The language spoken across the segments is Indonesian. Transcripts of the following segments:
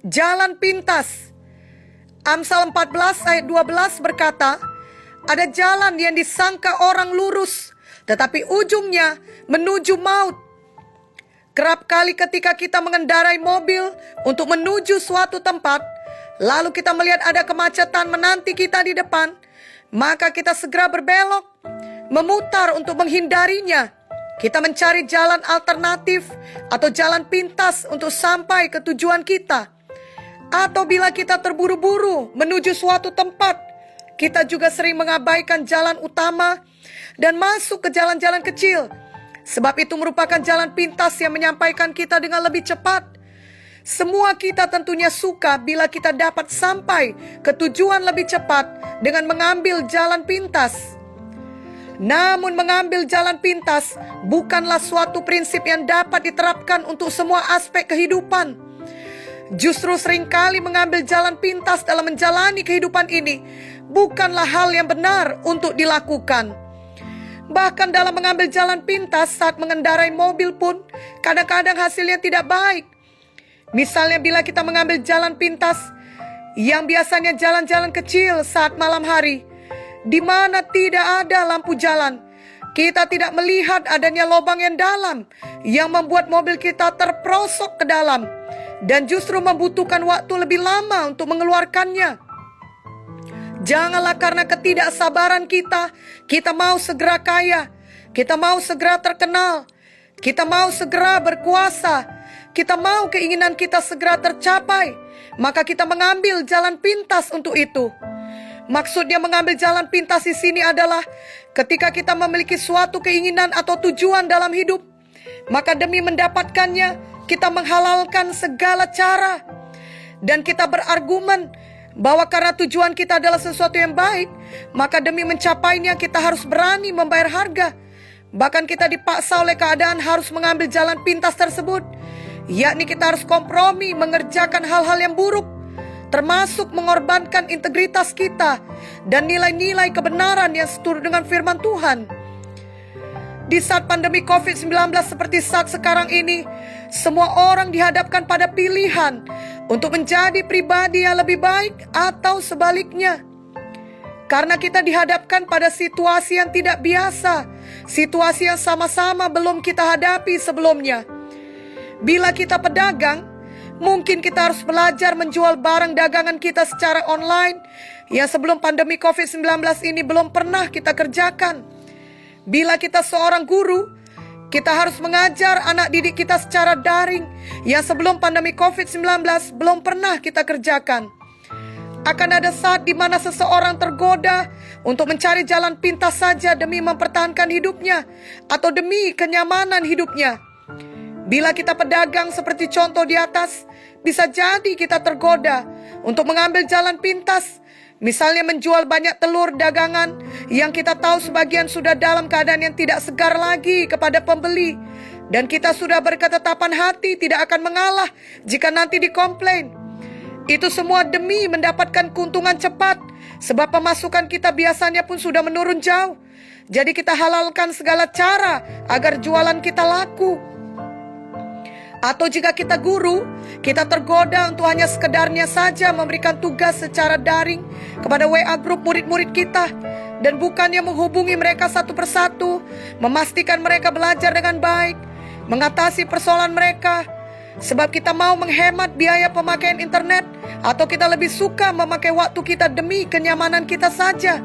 Jalan pintas. Amsal 14 ayat 12 berkata, ada jalan yang disangka orang lurus, tetapi ujungnya menuju maut. Kerap kali ketika kita mengendarai mobil untuk menuju suatu tempat, lalu kita melihat ada kemacetan menanti kita di depan, maka kita segera berbelok, memutar untuk menghindarinya. Kita mencari jalan alternatif atau jalan pintas untuk sampai ke tujuan kita. Atau bila kita terburu-buru menuju suatu tempat, kita juga sering mengabaikan jalan utama dan masuk ke jalan-jalan kecil. Sebab itu merupakan jalan pintas yang menyampaikan kita dengan lebih cepat. Semua kita tentunya suka bila kita dapat sampai ke tujuan lebih cepat dengan mengambil jalan pintas. Namun mengambil jalan pintas bukanlah suatu prinsip yang dapat diterapkan untuk semua aspek kehidupan. Justru seringkali mengambil jalan pintas dalam menjalani kehidupan ini bukanlah hal yang benar untuk dilakukan. Bahkan dalam mengambil jalan pintas saat mengendarai mobil pun kadang-kadang hasilnya tidak baik. Misalnya bila kita mengambil jalan pintas yang biasanya jalan-jalan kecil saat malam hari, di mana tidak ada lampu jalan, kita tidak melihat adanya lubang yang dalam yang membuat mobil kita terperosok ke dalam dan justru membutuhkan waktu lebih lama untuk mengeluarkannya. Janganlah karena ketidaksabaran kita mau segera kaya, kita mau segera terkenal, kita mau segera berkuasa, kita mau keinginan kita segera tercapai, maka kita mengambil jalan pintas untuk itu. Maksudnya mengambil jalan pintas di sini adalah ketika kita memiliki suatu keinginan atau tujuan dalam hidup, maka demi mendapatkannya kita menghalalkan segala cara dan kita berargumen bahwa karena tujuan kita adalah sesuatu yang baik, maka demi mencapainya kita harus berani membayar harga. Bahkan kita dipaksa oleh keadaan harus mengambil jalan pintas tersebut, yakni kita harus kompromi mengerjakan hal-hal yang buruk, termasuk mengorbankan integritas kita dan nilai-nilai kebenaran yang seturut dengan firman Tuhan. Di saat pandemi COVID-19 seperti saat sekarang ini, semua orang dihadapkan pada pilihan untuk menjadi pribadi yang lebih baik atau sebaliknya. Karena kita dihadapkan pada situasi yang tidak biasa, situasi yang sama-sama belum kita hadapi sebelumnya. Bila kita pedagang, mungkin kita harus belajar menjual barang dagangan kita secara online yang sebelum pandemi COVID-19 ini belum pernah kita kerjakan. Bila kita seorang guru, kita harus mengajar anak didik kita secara daring yang sebelum pandemi COVID-19 belum pernah kita kerjakan. Akan ada saat di mana seseorang tergoda untuk mencari jalan pintas saja demi mempertahankan hidupnya atau demi kenyamanan hidupnya. Bila kita pedagang seperti contoh di atas, bisa jadi kita tergoda untuk mengambil jalan pintas. Misalnya menjual banyak telur dagangan yang kita tahu sebagian sudah dalam keadaan yang tidak segar lagi kepada pembeli. Dan kita sudah berketetapan hati tidak akan mengalah jika nanti dikomplain. Itu semua demi mendapatkan keuntungan cepat, sebab pemasukan kita biasanya pun sudah menurun jauh. Jadi kita halalkan segala cara agar jualan kita laku. Atau jika kita guru, kita tergoda untuk hanya sekedarnya saja memberikan tugas secara daring kepada WA grup murid-murid kita, dan bukannya menghubungi mereka satu persatu, memastikan mereka belajar dengan baik, mengatasi persoalan mereka, sebab kita mau menghemat biaya pemakaian internet, atau kita lebih suka memakai waktu kita demi kenyamanan kita saja.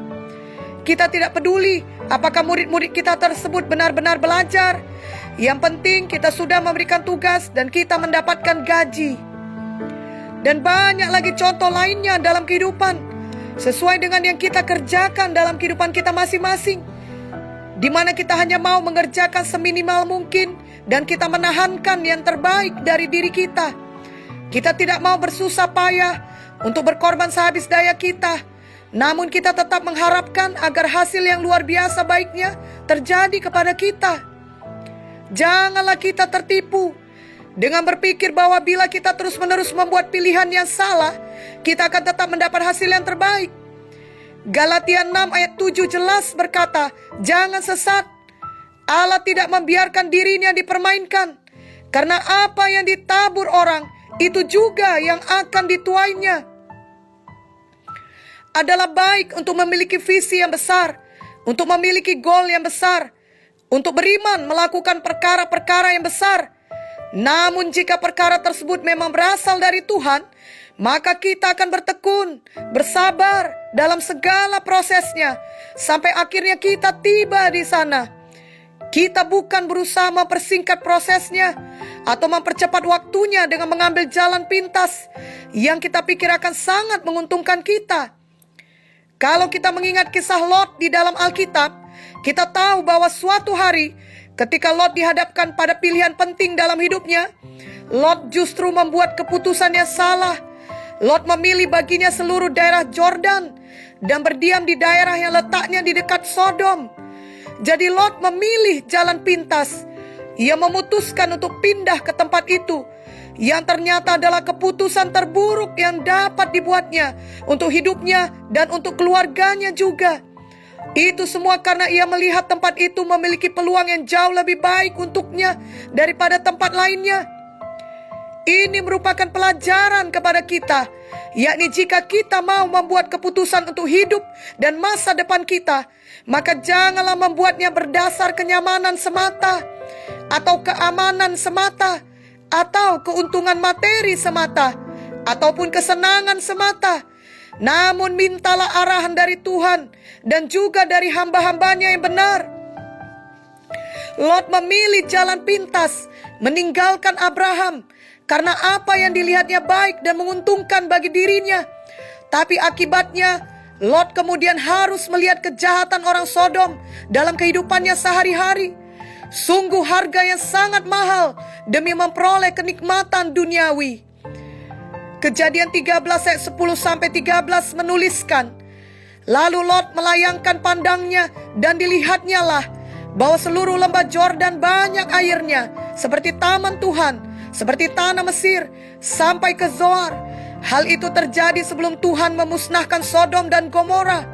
Kita tidak peduli apakah murid-murid kita tersebut benar-benar belajar. Yang penting kita sudah memberikan tugas dan kita mendapatkan gaji. Dan banyak lagi contoh lainnya dalam kehidupan, sesuai dengan yang kita kerjakan dalam kehidupan kita masing-masing, di mana kita hanya mau mengerjakan seminimal mungkin dan kita menahankan yang terbaik dari diri kita. Kita tidak mau bersusah payah untuk berkorban sehabis daya kita, namun kita tetap mengharapkan agar hasil yang luar biasa baiknya terjadi kepada kita. Janganlah kita tertipu dengan berpikir bahwa bila kita terus-menerus membuat pilihan yang salah, kita akan tetap mendapat hasil yang terbaik. Galatia 6 ayat 7 jelas berkata, jangan sesat. Allah tidak membiarkan dirinya dipermainkan. Karena apa yang ditabur orang, itu juga yang akan dituainya. Adalah baik untuk memiliki visi yang besar, untuk memiliki goal yang besar, untuk beriman melakukan perkara-perkara yang besar. Namun jika perkara tersebut memang berasal dari Tuhan, maka kita akan bertekun, bersabar dalam segala prosesnya, sampai akhirnya kita tiba di sana. Kita bukan berusaha mempersingkat prosesnya atau mempercepat waktunya dengan mengambil jalan pintas yang kita pikir akan sangat menguntungkan kita. Kalau kita mengingat kisah Lot di dalam Alkitab, kita tahu bahwa suatu hari ketika Lot dihadapkan pada pilihan penting dalam hidupnya, Lot justru membuat keputusan yang salah. Lot memilih baginya seluruh daerah Jordan dan berdiam di daerah yang letaknya di dekat Sodom. Jadi Lot memilih jalan pintas. Ia memutuskan untuk pindah ke tempat itu, yang ternyata adalah keputusan terburuk yang dapat dibuatnya untuk hidupnya dan untuk keluarganya juga. Itu semua karena ia melihat tempat itu memiliki peluang yang jauh lebih baik untuknya daripada tempat lainnya. Ini merupakan pelajaran kepada kita, yakni jika kita mau membuat keputusan untuk hidup dan masa depan kita, maka janganlah membuatnya berdasar kenyamanan semata, atau keamanan semata, atau keuntungan materi semata, ataupun kesenangan semata. Namun mintalah arahan dari Tuhan dan juga dari hamba-hambanya yang benar. Lot memilih jalan pintas, meninggalkan Abraham, karena apa yang dilihatnya baik dan menguntungkan bagi dirinya. Tapi akibatnya, Lot kemudian harus melihat kejahatan orang Sodom dalam kehidupannya sehari-hari. Sungguh harga yang sangat mahal demi memperoleh kenikmatan duniawi. Kejadian 13 ayat 10-13 menuliskan, lalu Lot melayangkan pandangnya dan dilihatnya lah bahwa seluruh lembah Jordan banyak airnya, seperti taman Tuhan, seperti tanah Mesir, sampai ke Zoar. Hal itu terjadi sebelum Tuhan memusnahkan Sodom dan Gomora.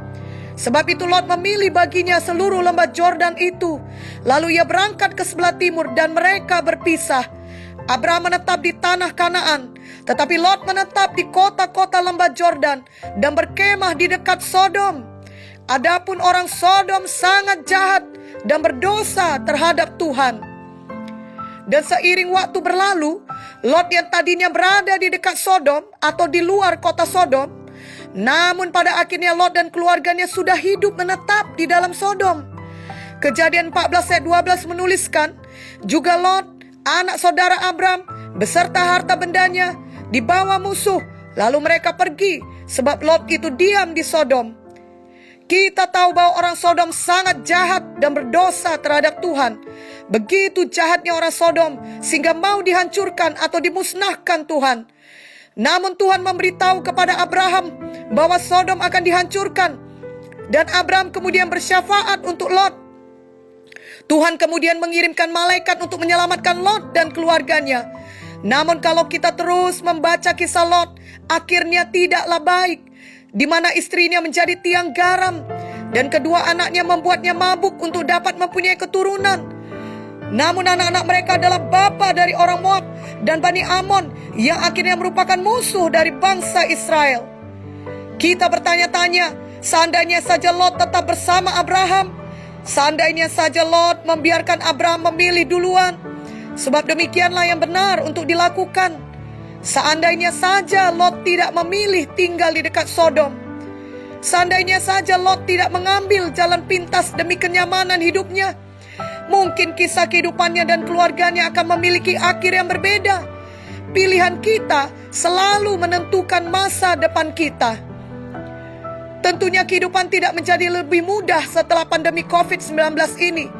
Sebab itu Lot memilih baginya seluruh lembah Jordan itu. Lalu ia berangkat ke sebelah timur dan mereka berpisah. Abraham menetap di tanah Kanaan, tetapi Lot menetap di kota-kota lembah Jordan dan berkemah di dekat Sodom. Adapun orang Sodom sangat jahat dan berdosa terhadap Tuhan. Dan seiring waktu berlalu, Lot yang tadinya berada di dekat Sodom atau di luar kota Sodom, namun pada akhirnya Lot dan keluarganya sudah hidup menetap di dalam Sodom. Kejadian 14 ayat 12 menuliskan, juga Lot, anak saudara Abram, beserta harta bendanya, dibawa musuh, lalu mereka pergi, sebab Lot itu diam di Sodom. Kita tahu bahwa orang Sodom sangat jahat dan berdosa terhadap Tuhan. Begitu jahatnya orang Sodom sehingga mau dihancurkan atau dimusnahkan Tuhan. Namun Tuhan memberitahu kepada Abraham bahwa Sodom akan dihancurkan. Dan Abraham kemudian bersyafaat untuk Lot. Tuhan kemudian mengirimkan malaikat untuk menyelamatkan Lot dan keluarganya. Namun kalau kita terus membaca kisah Lot, akhirnya tidaklah baik, di mana istrinya menjadi tiang garam dan kedua anaknya membuatnya mabuk untuk dapat mempunyai keturunan. Namun anak-anak mereka adalah bapa dari orang Moab dan Bani Amon yang akhirnya merupakan musuh dari bangsa Israel. Kita bertanya-tanya, seandainya saja Lot tetap bersama Abraham, seandainya saja Lot membiarkan Abraham memilih duluan, sebab demikianlah yang benar untuk dilakukan. Seandainya saja Lot tidak memilih tinggal di dekat Sodom, seandainya saja Lot tidak mengambil jalan pintas demi kenyamanan hidupnya, mungkin kisah kehidupannya dan keluarganya akan memiliki akhir yang berbeda. Pilihan kita selalu menentukan masa depan kita. Tentunya kehidupan tidak menjadi lebih mudah setelah pandemi COVID-19 ini.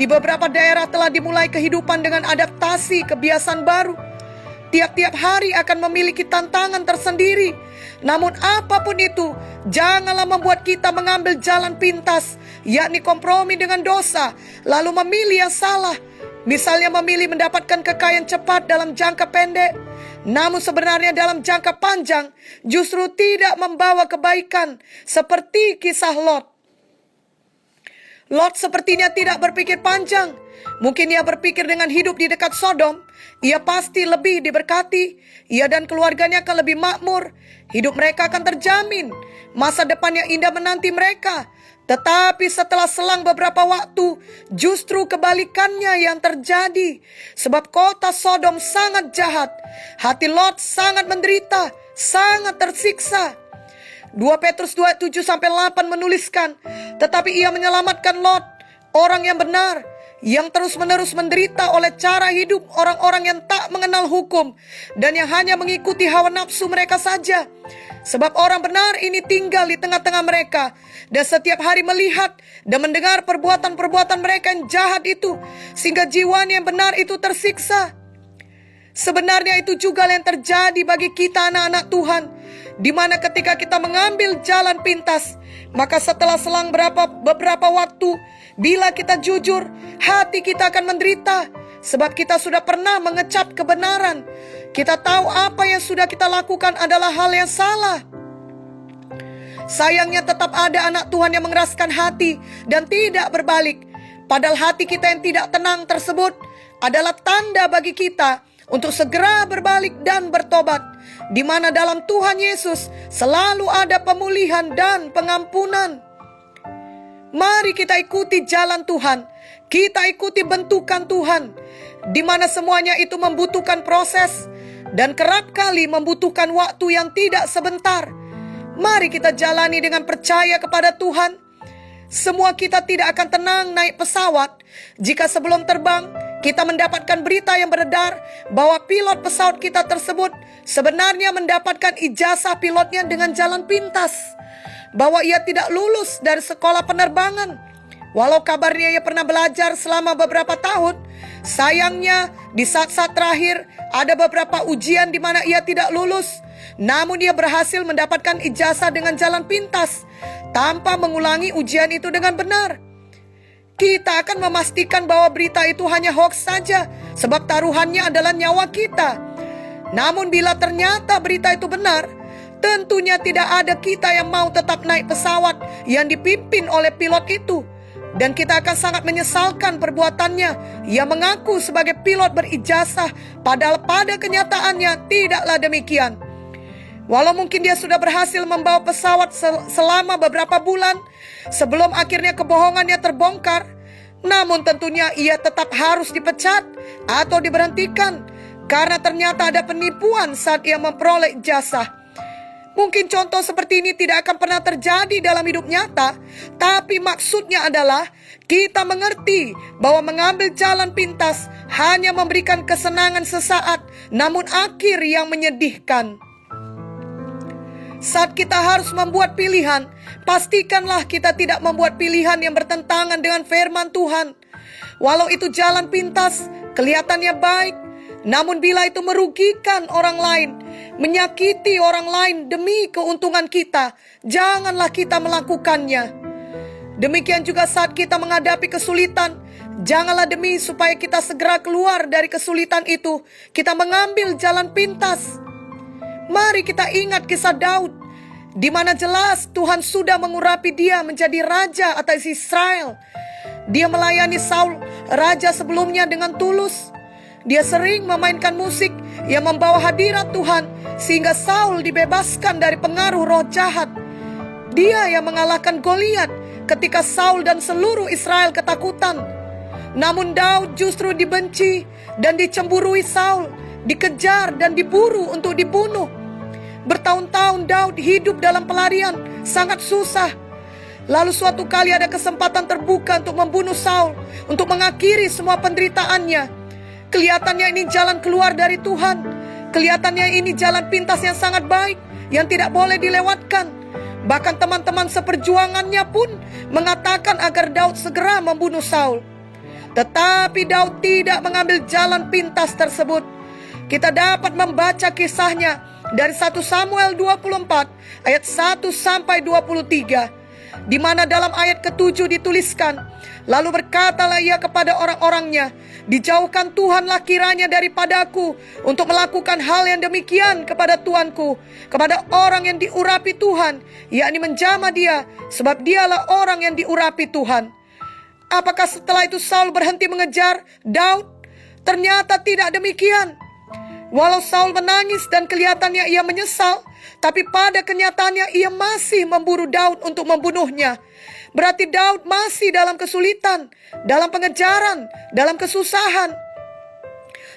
Di beberapa daerah telah dimulai kehidupan dengan adaptasi kebiasaan baru. Tiap-tiap hari akan memiliki tantangan tersendiri. Namun apapun itu, janganlah membuat kita mengambil jalan pintas, yakni kompromi dengan dosa, lalu memilih yang salah. Misalnya memilih mendapatkan kekayaan cepat dalam jangka pendek, namun sebenarnya dalam jangka panjang justru tidak membawa kebaikan, seperti kisah Lot. Lot sepertinya tidak berpikir panjang. Mungkin ia berpikir dengan hidup di dekat Sodom, ia pasti lebih diberkati. Ia dan keluarganya akan lebih makmur. Hidup mereka akan terjamin. Masa depan yang indah menanti mereka. Tetapi setelah selang beberapa waktu, justru kebalikannya yang terjadi. Sebab kota Sodom sangat jahat. Hati Lot sangat menderita, sangat tersiksa. 2 Petrus 2:7-8 menuliskan, tetapi ia menyelamatkan Lot, orang yang benar, yang terus-menerus menderita oleh cara hidup orang-orang yang tak mengenal hukum dan yang hanya mengikuti hawa nafsu mereka saja. Sebab orang benar ini tinggal di tengah-tengah mereka dan setiap hari melihat dan mendengar perbuatan-perbuatan mereka yang jahat itu, sehingga jiwanya yang benar itu tersiksa. Sebenarnya itu juga yang terjadi bagi kita anak-anak Tuhan, di mana ketika kita mengambil jalan pintas, maka setelah selang beberapa waktu, bila kita jujur, hati kita akan menderita. Sebab kita sudah pernah mengecap kebenaran. Kita tahu apa yang sudah kita lakukan adalah hal yang salah. Sayangnya tetap ada anak Tuhan yang mengeraskan hati dan tidak berbalik. Padahal hati kita yang tidak tenang tersebut adalah tanda bagi kita untuk segera berbalik dan bertobat, di mana dalam Tuhan Yesus selalu ada pemulihan dan pengampunan. Mari kita ikuti jalan Tuhan, kita ikuti bentukan Tuhan, di mana semuanya itu membutuhkan proses dan kerap kali membutuhkan waktu yang tidak sebentar. Mari kita jalani dengan percaya kepada Tuhan. Semua kita tidak akan tenang naik pesawat jika sebelum terbang kita mendapatkan berita yang beredar bahwa pilot pesawat kita tersebut sebenarnya mendapatkan ijazah pilotnya dengan jalan pintas, bahwa ia tidak lulus dari sekolah penerbangan. Walau kabarnya ia pernah belajar selama beberapa tahun, sayangnya di saat-saat terakhir ada beberapa ujian di mana ia tidak lulus. Namun ia berhasil mendapatkan ijazah dengan jalan pintas tanpa mengulangi ujian itu dengan benar. Kita akan memastikan bahwa berita itu hanya hoax saja, sebab taruhannya adalah nyawa kita. Namun bila ternyata berita itu benar, tentunya tidak ada kita yang mau tetap naik pesawat yang dipimpin oleh pilot itu. Dan kita akan sangat menyesalkan perbuatannya yang mengaku sebagai pilot berijazah, padahal pada kenyataannya tidaklah demikian. Walau mungkin dia sudah berhasil membawa pesawat selama beberapa bulan sebelum akhirnya kebohongannya terbongkar, namun tentunya ia tetap harus dipecat atau diberhentikan karena ternyata ada penipuan saat ia memperoleh ijazah. Mungkin contoh seperti ini tidak akan pernah terjadi dalam hidup nyata, tapi maksudnya adalah kita mengerti bahwa mengambil jalan pintas hanya memberikan kesenangan sesaat, namun akhir yang menyedihkan. Saat kita harus membuat pilihan, pastikanlah kita tidak membuat pilihan yang bertentangan dengan firman Tuhan. Walau itu jalan pintas, kelihatannya baik, namun bila itu merugikan orang lain, menyakiti orang lain demi keuntungan kita, janganlah kita melakukannya. Demikian juga saat kita menghadapi kesulitan, janganlah demi supaya kita segera keluar dari kesulitan itu, kita mengambil jalan pintas. Mari kita ingat kisah Daud, di mana jelas Tuhan sudah mengurapi dia menjadi raja atas Israel. Dia melayani Saul, raja sebelumnya, dengan tulus. Dia sering memainkan musik yang membawa hadirat Tuhan, sehingga Saul dibebaskan dari pengaruh roh jahat. Dia yang mengalahkan Goliat ketika Saul dan seluruh Israel ketakutan. Namun Daud justru dibenci dan dicemburui Saul, dikejar dan diburu untuk dibunuh. Bertahun-tahun Daud hidup dalam pelarian, sangat susah. Lalu suatu kali ada kesempatan terbuka untuk membunuh Saul, untuk mengakhiri semua penderitaannya. Kelihatannya ini jalan keluar dari Tuhan. Kelihatannya ini jalan pintas yang sangat baik, yang tidak boleh dilewatkan. Bahkan teman-teman seperjuangannya pun mengatakan agar Daud segera membunuh Saul. Tetapi Daud tidak mengambil jalan pintas tersebut. Kita dapat membaca kisahnya dari 1 Samuel 24 ayat 1 sampai 23, di mana dalam ayat ke-7 dituliskan, lalu berkatalah ia kepada orang-orangnya, dijauhkan Tuhanlah kiranya daripadaku untuk melakukan hal yang demikian kepada tuanku, kepada orang yang diurapi Tuhan, yakni menjamah dia, sebab dialah orang yang diurapi Tuhan. Apakah setelah itu Saul berhenti mengejar Daud? Ternyata tidak demikian. Walau Saul menangis dan kelihatannya ia menyesal, tapi pada kenyataannya ia masih memburu Daud untuk membunuhnya. Berarti Daud masih dalam kesulitan, dalam pengejaran, dalam kesusahan.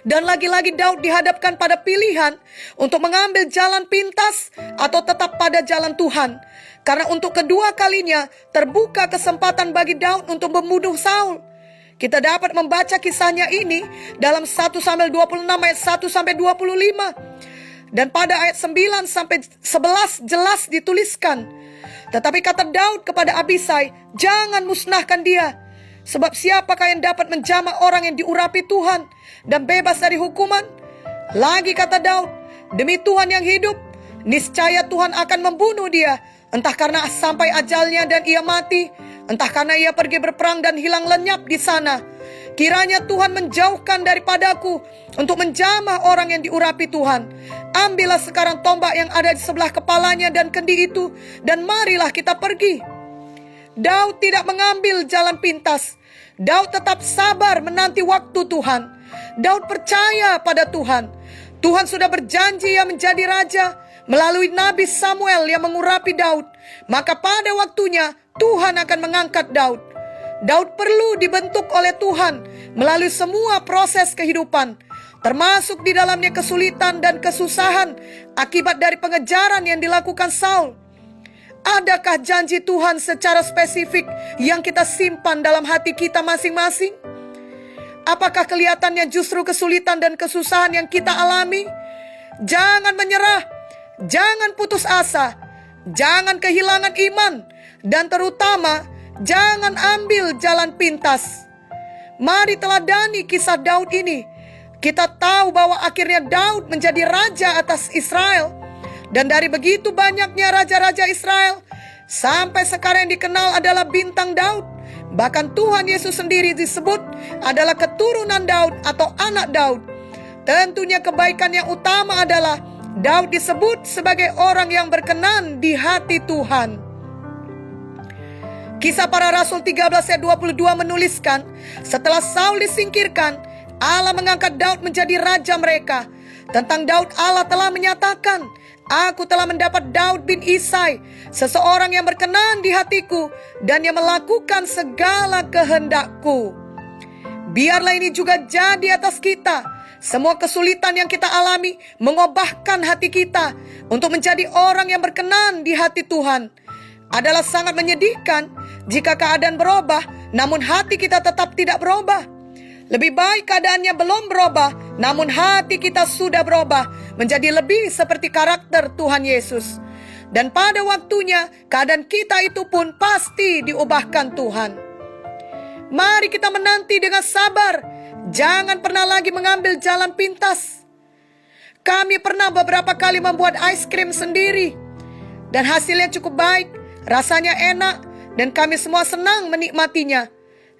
Dan lagi-lagi Daud dihadapkan pada pilihan untuk mengambil jalan pintas atau tetap pada jalan Tuhan. Karena untuk kedua kalinya terbuka kesempatan bagi Daud untuk membunuh Saul. Kita dapat membaca kisahnya ini dalam 1 Samuel 26 ayat 1 sampai 25. Dan pada ayat 9 sampai 11 jelas dituliskan. Tetapi kata Daud kepada Abisai, jangan musnahkan dia. Sebab siapakah yang dapat menjamah orang yang diurapi Tuhan dan bebas dari hukuman? Lagi kata Daud, demi Tuhan yang hidup, niscaya Tuhan akan membunuh dia. Entah karena sampai ajalnya dan ia mati, entah karena ia pergi berperang dan hilang lenyap di sana. Kiranya Tuhan menjauhkan daripadaku untuk menjamah orang yang diurapi Tuhan. Ambillah sekarang tombak yang ada di sebelah kepalanya dan kendi itu, dan marilah kita pergi. Daud tidak mengambil jalan pintas. Daud tetap sabar menanti waktu Tuhan. Daud percaya pada Tuhan. Tuhan sudah berjanji ia menjadi raja melalui Nabi Samuel yang mengurapi Daud. Maka pada waktunya Tuhan akan mengangkat Daud. Daud perlu dibentuk oleh Tuhan melalui semua proses kehidupan, termasuk di dalamnya kesulitan dan kesusahan akibat dari pengejaran yang dilakukan Saul. Adakah janji Tuhan secara spesifik yang kita simpan dalam hati kita masing-masing? Apakah kelihatannya justru kesulitan dan kesusahan yang kita alami? Jangan menyerah, jangan putus asa, jangan kehilangan iman, dan terutama jangan ambil jalan pintas. Mari teladani kisah Daud ini. Kita tahu bahwa akhirnya Daud menjadi raja atas Israel. Dan dari begitu banyaknya raja-raja Israel, sampai sekarang yang dikenal adalah bintang Daud. Bahkan Tuhan Yesus sendiri disebut adalah keturunan Daud atau anak Daud. Tentunya kebaikan yang utama adalah Daud disebut sebagai orang yang berkenan di hati Tuhan. Kisah Para Rasul 13 ayat 22 menuliskan, setelah Saul disingkirkan, Allah mengangkat Daud menjadi raja mereka. Tentang Daud Allah telah menyatakan, aku telah mendapat Daud bin Isai, seseorang yang berkenan di hatiku dan yang melakukan segala kehendakku. Biarlah ini juga jadi atas kita. Semua kesulitan yang kita alami mengubahkan hati kita untuk menjadi orang yang berkenan di hati Tuhan. Adalah sangat menyedihkan jika keadaan berubah, namun hati kita tetap tidak berubah. Lebih baik keadaannya belum berubah, namun hati kita sudah berubah menjadi lebih seperti karakter Tuhan Yesus. Dan pada waktunya, keadaan kita itu pun pasti diubahkan Tuhan. Mari kita menanti dengan sabar. Jangan pernah lagi mengambil jalan pintas. Kami pernah beberapa kali membuat ice cream sendiri. Dan hasilnya cukup baik, rasanya enak, dan kami semua senang menikmatinya.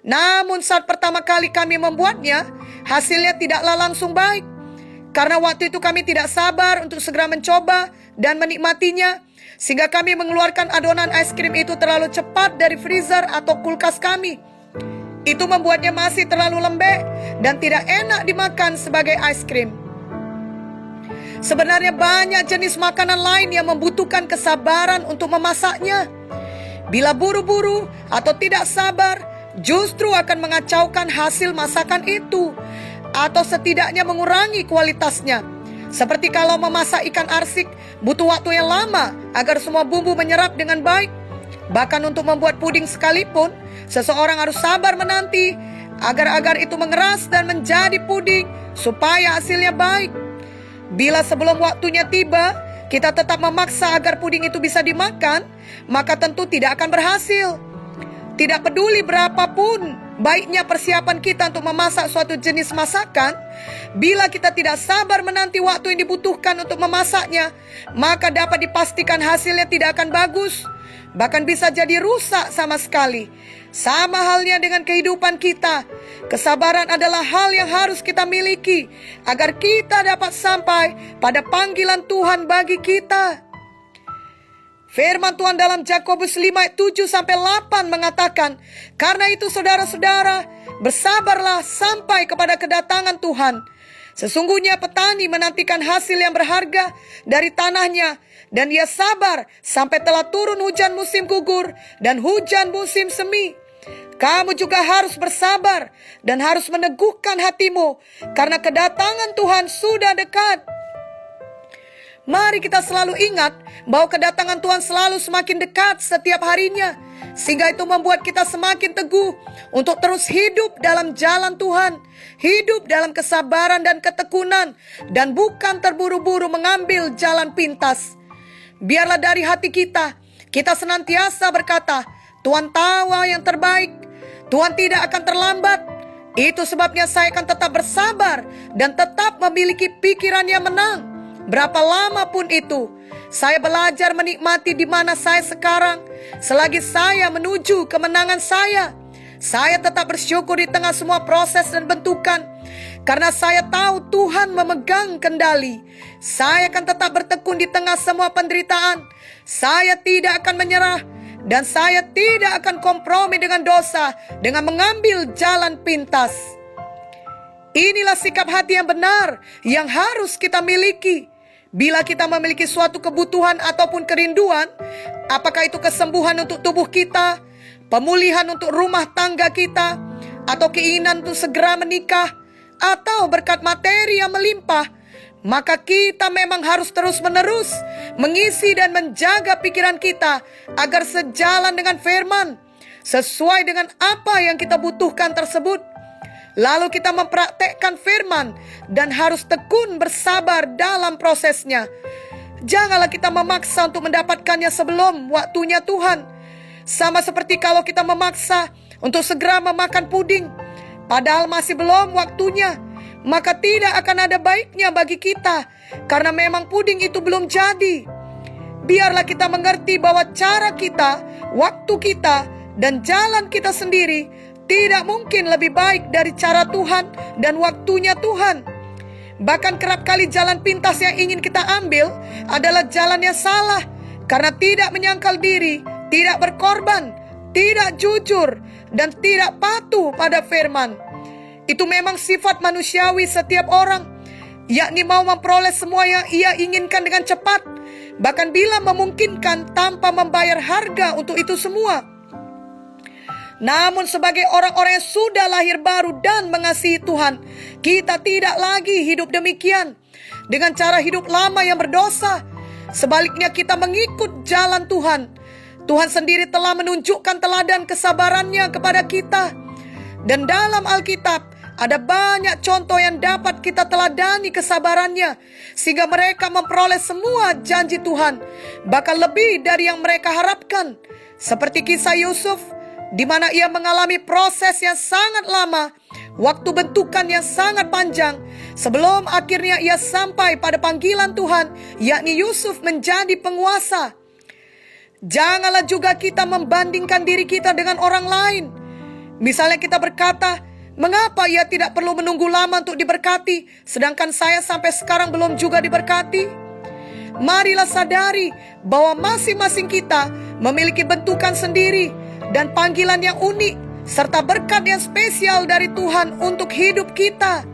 Namun saat pertama kali kami membuatnya, hasilnya tidaklah langsung baik. Karena waktu itu kami tidak sabar untuk segera mencoba dan menikmatinya, sehingga kami mengeluarkan adonan es krim itu terlalu cepat dari freezer atau kulkas kami. Itu membuatnya masih terlalu lembek dan tidak enak dimakan sebagai es krim. Sebenarnya banyak jenis makanan lain yang membutuhkan kesabaran untuk memasaknya. Bila buru-buru atau tidak sabar, justru akan mengacaukan hasil masakan itu, atau setidaknya mengurangi kualitasnya. Seperti kalau memasak ikan arsik, butuh waktu yang lama agar semua bumbu menyerap dengan baik. Bahkan untuk membuat puding sekalipun, seseorang harus sabar menanti agar itu mengeras dan menjadi puding supaya hasilnya baik. Bila sebelum waktunya tiba, kita tetap memaksa agar puding itu bisa dimakan, maka tentu tidak akan berhasil. Tidak peduli berapapun baiknya persiapan kita untuk memasak suatu jenis masakan, bila kita tidak sabar menanti waktu yang dibutuhkan untuk memasaknya, maka dapat dipastikan hasilnya tidak akan bagus, bahkan bisa jadi rusak sama sekali. Sama halnya dengan kehidupan kita, kesabaran adalah hal yang harus kita miliki agar kita dapat sampai pada panggilan Tuhan bagi kita. Firman Tuhan dalam Yakobus 5 ayat 7-8 mengatakan, karena itu saudara-saudara, bersabarlah sampai kepada kedatangan Tuhan. Sesungguhnya petani menantikan hasil yang berharga dari tanahnya, dan ia sabar sampai telah turun hujan musim gugur dan hujan musim semi. Kamu juga harus bersabar dan harus meneguhkan hatimu, karena kedatangan Tuhan sudah dekat. Mari kita selalu ingat bahwa kedatangan Tuhan selalu semakin dekat setiap harinya, sehingga itu membuat kita semakin teguh untuk terus hidup dalam jalan Tuhan, hidup dalam kesabaran dan ketekunan, dan bukan terburu-buru mengambil jalan pintas. Biarlah dari hati kita senantiasa berkata, Tuhan tahu yang terbaik, Tuhan tidak akan terlambat. Itu sebabnya saya akan tetap bersabar dan tetap memiliki pikiran yang menang. Berapa lama pun itu, saya belajar menikmati di mana saya sekarang. Selagi saya menuju kemenangan saya tetap bersyukur di tengah semua proses dan bentukan. Karena saya tahu Tuhan memegang kendali. Saya akan tetap bertekun di tengah semua penderitaan. Saya tidak akan menyerah. Dan saya tidak akan kompromi dengan dosa dengan mengambil jalan pintas. Inilah sikap hati yang benar yang harus kita miliki. Bila kita memiliki suatu kebutuhan ataupun kerinduan, apakah itu kesembuhan untuk tubuh kita, pemulihan untuk rumah tangga kita, atau keinginan untuk segera menikah, atau berkat materi yang melimpah, maka kita memang harus terus-menerus mengisi dan menjaga pikiran kita agar sejalan dengan firman, sesuai dengan apa yang kita butuhkan tersebut. Lalu kita mempraktekkan firman dan harus tekun bersabar dalam prosesnya. Janganlah kita memaksa untuk mendapatkannya sebelum waktunya Tuhan. Sama seperti kalau kita memaksa untuk segera memakan puding, padahal masih belum waktunya, maka tidak akan ada baiknya bagi kita, karena memang puding itu belum jadi. Biarlah kita mengerti bahwa cara kita, waktu kita, dan jalan kita sendiri tidak mungkin lebih baik dari cara Tuhan dan waktunya Tuhan. Bahkan kerap kali jalan pintas yang ingin kita ambil adalah jalan yang salah, karena tidak menyangkal diri, tidak berkorban, tidak jujur, dan tidak patuh pada firman. Itu memang sifat manusiawi setiap orang, yakni mau memperoleh semua yang ia inginkan dengan cepat, bahkan bila memungkinkan tanpa membayar harga untuk itu semua. Namun sebagai orang-orang yang sudah lahir baru dan mengasihi Tuhan, kita tidak lagi hidup demikian dengan cara hidup lama yang berdosa. Sebaliknya kita mengikut jalan Tuhan. Tuhan sendiri telah menunjukkan teladan kesabarannya kepada kita. Dan dalam Alkitab ada banyak contoh yang dapat kita teladani kesabarannya, sehingga mereka memperoleh semua janji Tuhan, bahkan lebih dari yang mereka harapkan. Seperti kisah Yusuf, di mana ia mengalami proses yang sangat lama, waktu bentukan yang sangat panjang, sebelum akhirnya ia sampai pada panggilan Tuhan, yakni Yusuf menjadi penguasa. Janganlah juga kita membandingkan diri kita dengan orang lain. Misalnya kita berkata, mengapa ia tidak perlu menunggu lama untuk diberkati, sedangkan saya sampai sekarang belum juga diberkati? Marilah sadari bahwa masing-masing kita memiliki bentukan sendiri dan panggilan yang unik, serta berkat yang spesial dari Tuhan untuk hidup kita.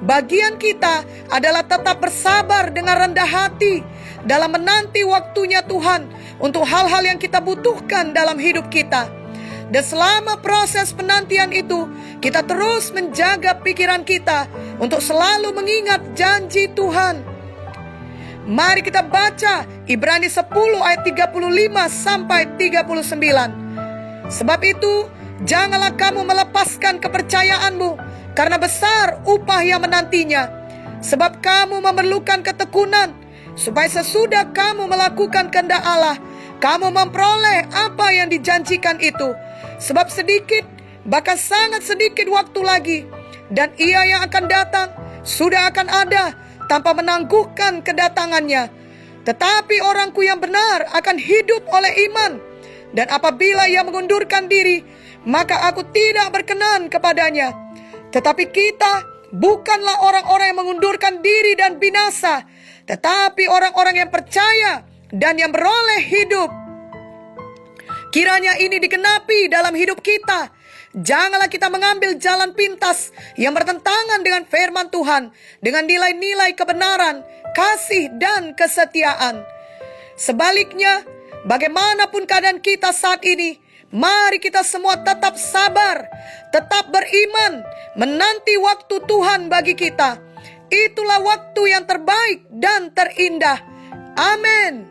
Bagian kita adalah tetap bersabar dengan rendah hati dalam menanti waktunya Tuhan untuk hal-hal yang kita butuhkan dalam hidup kita. Dan selama proses penantian itu, kita terus menjaga pikiran kita untuk selalu mengingat janji Tuhan. Mari kita baca Ibrani 10 ayat 35-39. Sebab itu, janganlah kamu melepaskan kepercayaanmu, karena besar upah yang menantinya. Sebab kamu memerlukan ketekunan, supaya sesudah kamu melakukan kehendak Allah, kamu memperoleh apa yang dijanjikan itu. Sebab sedikit, bahkan sangat sedikit waktu lagi, dan ia yang akan datang sudah akan ada tanpa menangguhkan kedatangannya. Tetapi orangku yang benar akan hidup oleh iman. Dan apabila ia mengundurkan diri, maka aku tidak berkenan kepadanya. Tetapi kita bukanlah orang-orang yang mengundurkan diri dan binasa, tetapi orang-orang yang percaya dan yang beroleh hidup. Kiranya ini digenapi dalam hidup kita. Janganlah kita mengambil jalan pintas yang bertentangan dengan firman Tuhan, dengan nilai-nilai kebenaran, kasih, dan kesetiaan. Sebaliknya, bagaimanapun keadaan kita saat ini, mari kita semua tetap sabar, tetap beriman, menanti waktu Tuhan bagi kita. Itulah waktu yang terbaik dan terindah. Amin.